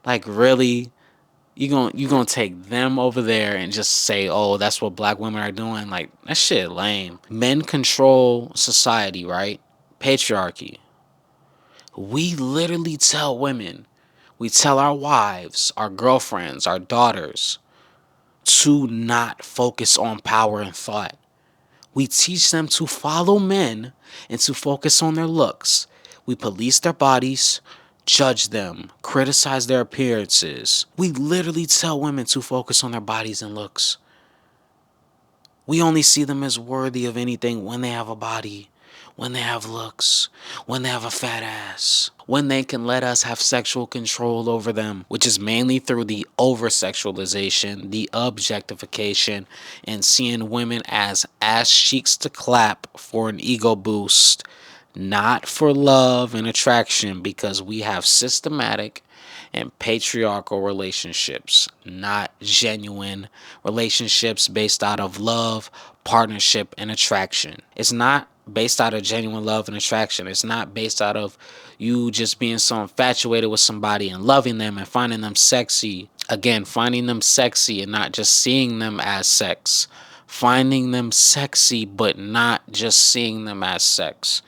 Like, really? You gonna take them over there and just say, oh, that's what black women are doing? Like, that shit lame. Men control society, right? Patriarchy. We literally tell women, we tell our wives, our girlfriends, our daughters to not focus on power and thought. We teach them to follow men and to focus on their looks. We police their bodies, judge them, criticize their appearances. We literally tell women to focus on their bodies and looks. We only see them as worthy of anything when they have a body. when they have looks, when they have a fat ass, when they can let us have sexual control over them, which is mainly through the over sexualization, the objectification, and seeing women as ass cheeks to clap for an ego boost, not for love and attraction, because we have systematic and patriarchal relationships, not genuine relationships based out of love, partnership, and attraction. It's not based out of genuine love and attraction. It's not based out of you just being so infatuated with somebody and loving them and finding them sexy. Again, finding them sexy and not just seeing them as sex. Finding them sexy, but not just seeing them as sex.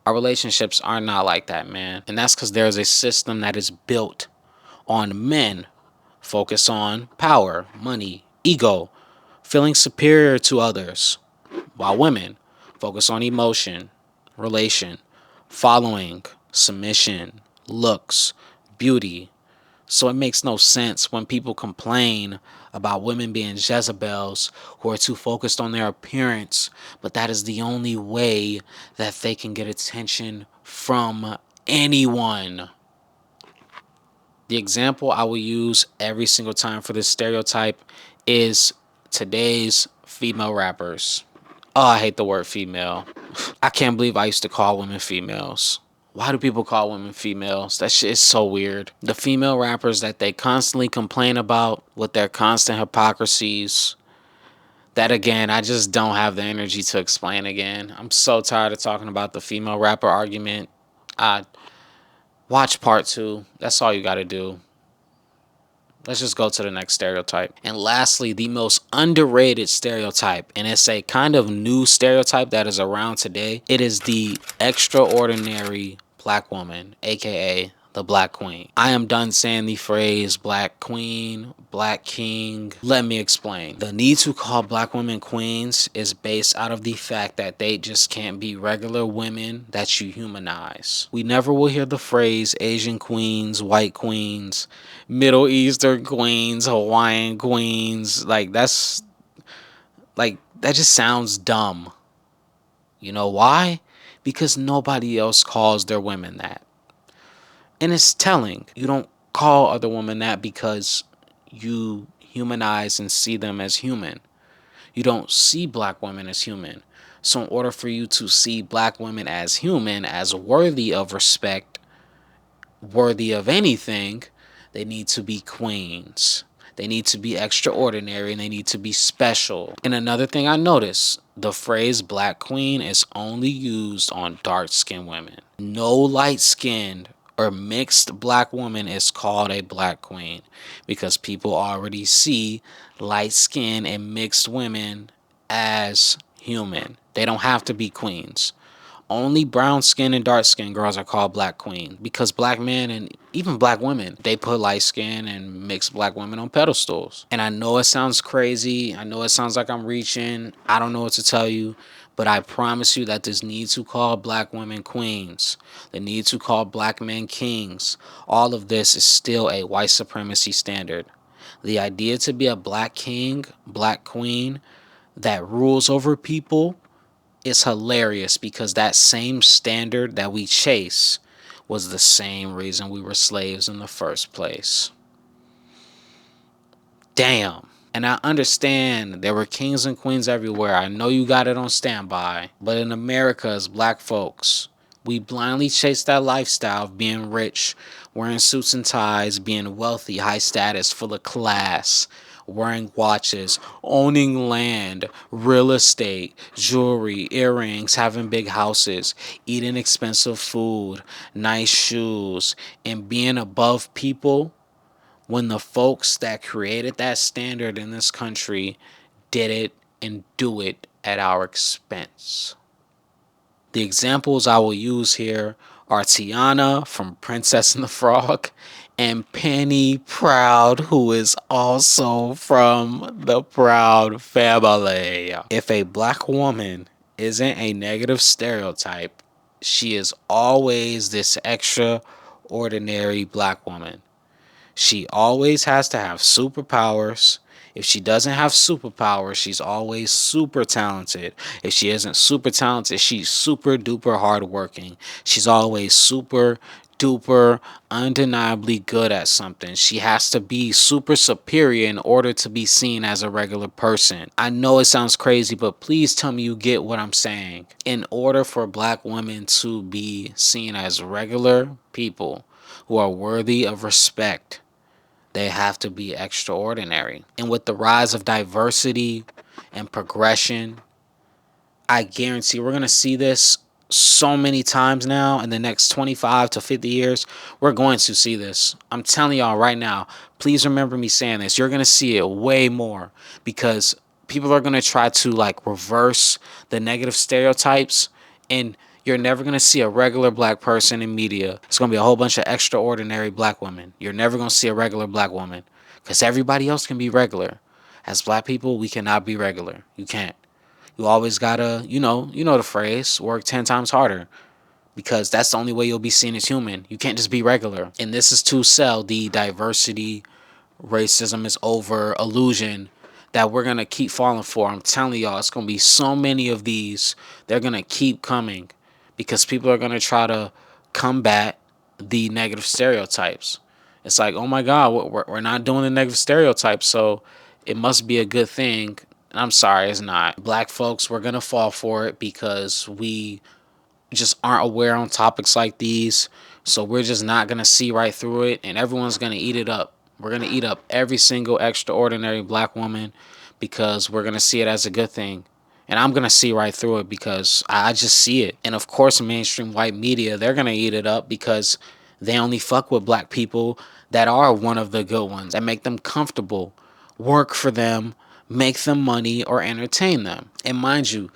Our relationships are not like that, man. And that's because there's a system that is built on men focus on power, money, ego, feeling superior to others, while women focus on emotion, relation, following, submission, looks, beauty. So it makes no sense when people complain about women being Jezebels who are too focused on their appearance, but that is the only way that they can get attention from anyone. The example I will use every single time for this stereotype is today's female rappers. Oh, I hate the word female. I can't believe I used to call women females. Why do people call women females? That shit is so weird. The female rappers that they constantly complain about with their constant hypocrisies. That again, I just don't have the energy to explain again. I'm so tired of talking about the female rapper argument. Watch part 2. That's all you gotta do. Let's just go to the next stereotype. And lastly, the most underrated stereotype, and it's a kind of new stereotype that is around today. It is the extraordinary black woman, aka the Black Queen. I am done saying the phrase Black Queen, Black King. Let me explain. The need to call black women queens is based out of the fact that they just can't be regular women that you humanize. We never will hear the phrase Asian queens, white queens, Middle Eastern queens, Hawaiian queens. That just sounds dumb. You know why? Because nobody else calls their women that. And it's telling. You don't call other women that because you humanize and see them as human. You don't see black women as human. So in order for you to see black women as human, as worthy of respect, worthy of anything, they need to be queens. They need to be extraordinary and they need to be special. And another thing I noticed, the phrase black queen is only used on dark-skinned women. No light-skinned or mixed black woman is called a black queen because people already see light-skinned and mixed women as human. They don't have to be queens. Only brown skin and dark skin girls are called black queen because black men and even black women, they put light skin and mixed black women on pedestals. And I know it sounds crazy. I know it sounds like I'm reaching. I don't know what to tell you. But I promise you that this need to call black women queens, the need to call black men kings, all of this is still a white supremacy standard. The idea to be a black king, black queen that rules over people is hilarious because that same standard that we chase was the same reason we were slaves in the first place. Damn. And I understand there were kings and queens everywhere. I know you got it on standby. But in America, as black folks, we blindly chase that lifestyle of being rich, wearing suits and ties, being wealthy, high status, full of class, wearing watches, owning land, real estate, jewelry, earrings, having big houses, eating expensive food, nice shoes, and being above people when the folks that created that standard in this country did it and do it at our expense. The examples I will use here are Tiana from Princess and the Frog and Penny Proud, who is also from the Proud family. If a black woman isn't a negative stereotype, she is always this extraordinary black woman. She always has to have superpowers. If she doesn't have superpowers, she's always super talented. If she isn't super talented, she's super duper hardworking. She's always super duper undeniably good at something. She has to be super superior in order to be seen as a regular person. I know it sounds crazy, but please tell me you get what I'm saying. In order for black women to be seen as regular people who are worthy of respect, they have to be extraordinary. And with the rise of diversity and progression, I guarantee we're going to see this so many times now in the next 25 to 50 years. We're going to see this. I'm telling y'all right now, please remember me saying this. You're going to see it way more because people are going to try to like reverse the negative stereotypes, and you're never going to see a regular black person in media. It's going to be a whole bunch of extraordinary black women. You're never going to see a regular black woman because everybody else can be regular. As black people, we cannot be regular. You can't. You always gotta, you know the phrase, work 10 times harder, because that's the only way you'll be seen as human. You can't just be regular. And this is to sell the diversity, racism is over illusion that we're gonna keep falling for. I'm telling y'all, it's gonna be so many of these. They're gonna keep coming because people are gonna try to combat the negative stereotypes. It's like, oh my God, we're not doing the negative stereotypes, so it must be a good thing. And I'm sorry, it's not. Black folks, we're going to fall for it because we just aren't aware on topics like these. So we're just not going to see right through it, and everyone's going to eat it up. We're going to eat up every single extraordinary black woman because we're going to see it as a good thing. And I'm going to see right through it because I just see it. And of course, mainstream white media, they're going to eat it up because they only fuck with black people that are one of the good ones, that make them comfortable, work for them, make them money, or entertain them. And mind you,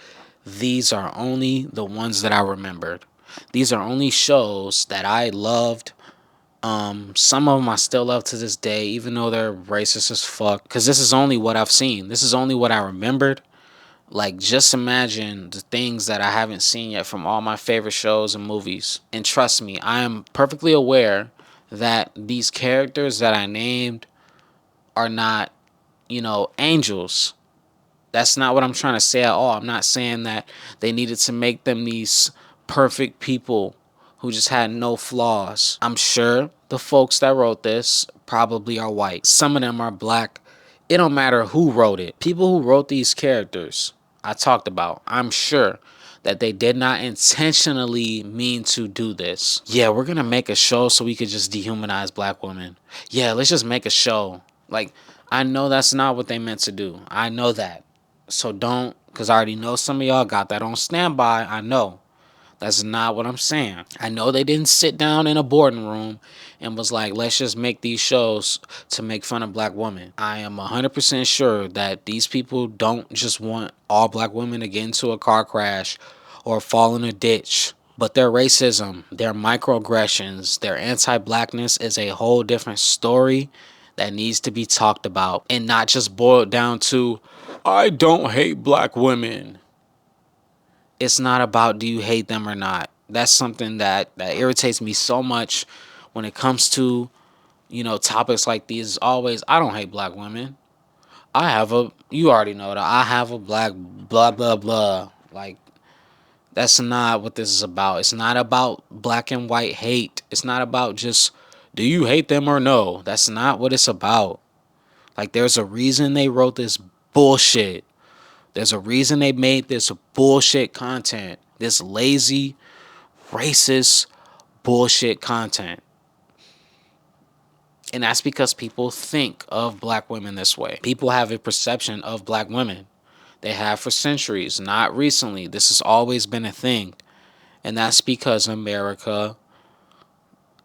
these are only the ones that I remembered. These are only shows that I loved. Some of them I still love to this day, even though they're racist as fuck. Because this is only what I've seen. This is only what I remembered. Like, just imagine the things that I haven't seen yet from all my favorite shows and movies. And trust me, I am perfectly aware that these characters that I named are not, angels. That's not what I'm trying to say at all. I'm not saying that they needed to make them these perfect people who just had no flaws. I'm sure the folks that wrote this probably are white. Some of them are black. It don't matter who wrote it. People who wrote these characters I talked about, I'm sure that they did not intentionally mean to do this. Yeah, we're going to make a show so we could just dehumanize black women. Yeah, let's just make a show. Like, I know that's not what they meant to do. I know that. So don't, because I already know some of y'all got that on standby. I know. That's not what I'm saying. I know they didn't sit down in a boarding room and was like, let's just make these shows to make fun of black women. I am 100% sure that these people don't just want all black women to get into a car crash or fall in a ditch. But their racism, their microaggressions, their anti-blackness is a whole different story that needs to be talked about and not just boiled down to, I don't hate black women. It's not about do you hate them or not. That's something that irritates me so much when it comes to, topics like these. Always, I don't hate black women. You already know that I have a black blah, blah, blah. Like, that's not what this is about. It's not about black and white hate. It's not about just, do you hate them or no? That's not what it's about. Like, there's a reason they wrote this bullshit. There's a reason they made this bullshit content. This lazy, racist, bullshit content. And that's because people think of black women this way. People have a perception of black women. They have for centuries, not recently. This has always been a thing. And that's because America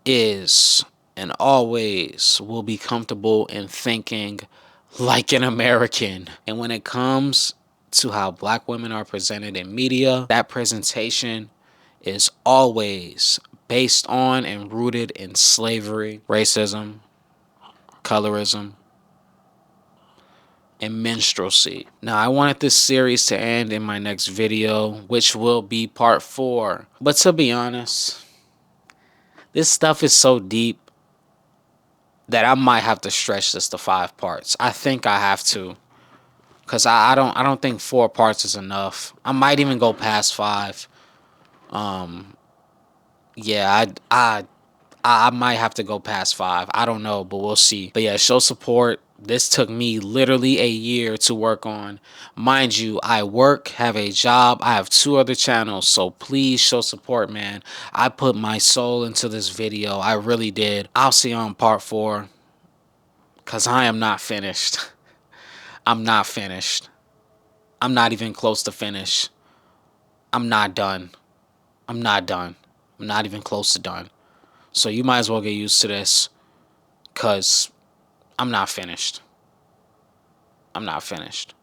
is and always will be comfortable in thinking like an American. And when it comes to how black women are presented in media, that presentation is always based on and rooted in slavery, racism, colorism, and minstrelsy. Now, I wanted this series to end in my next video, which will be part 4. But to be honest, this stuff is so deep that I might have to stretch this to 5 parts. I think I have to, cause I don't think 4 parts is enough. I might even go past 5. Yeah, I might have to go past 5. I don't know, but we'll see. But yeah, show support. This took me literally a year to work on. Mind you, I work, have a job. I have 2 other channels, so please show support, man. I put my soul into this video. I really did. I'll see you on part 4, because I am not finished. I'm not finished. I'm not even close to finish. I'm not done. I'm not done. I'm not even close to done. So you might as well get used to this, because I'm not finished. I'm not finished.